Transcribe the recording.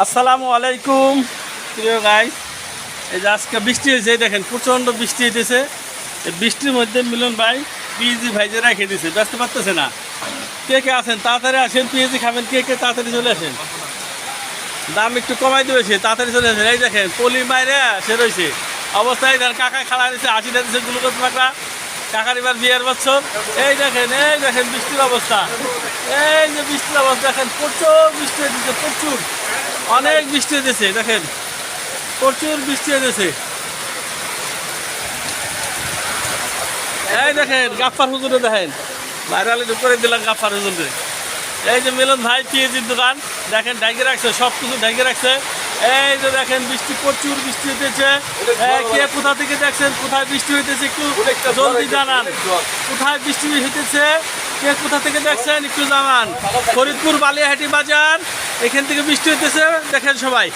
আসসালামু আলাইকুম প্রিয় গাইস। এই যে আজকে বৃষ্টি হয়েছে, দেখেন প্রচণ্ড বৃষ্টি হইতেছে। এই বৃষ্টির মধ্যে মিলন ভাই পিএজি ভাইজে রেখে দিয়েছে, ব্যস্ত পারতেছে না। কে কে আছেন তাড়াতাড়ি আসেন, পিএজি খাবেন কে কে তাড়াতাড়ি চলে আসেন। দাম একটু কমাই দিয়েছে, তাড়াতাড়ি চলে আসেন। এই দেখেন পলি মাইরে সে রয়েছে অবস্থায়, দেখেন কাকা খাড়া রয়েছে, 80 দিচ্ছে গ্লুকোজ মাকড়া। কাকার এবার 2 বছর। এই দেখেন বৃষ্টির অবস্থা, এই যে বৃষ্টির অবস্থা দেখেন, প্রচুর বৃষ্টি হয়েছে, প্রচুর অনেক বৃষ্টি হয়েছে, দেখেন প্রচুর বৃষ্টি হয়েছে। এই দেখেন গাফফার হুজুরে, দেখেন ভাইরালে করে দিলাম গাফফার হুজুরে। এই যে মিলন ভাই পিএজির দোকান, দেখেন ঢাইকে রাখছে, সব কিছু ঢাইকে রাখছে। এই যে দেখেন বৃষ্টি, প্রচুর বৃষ্টি হইতেছে। কে কোথা থেকে দেখছেন, কোথায় বৃষ্টি হইতেছে একটু জলদি জানান। কোথায় বৃষ্টি হইতেছে, কে কোথা থেকে দেখছেন একটু জানান। ফরিদপুর বালিয়াহাটি বাজার, এখান থেকে বৃষ্টি হইতেছে, দেখেন সবাই।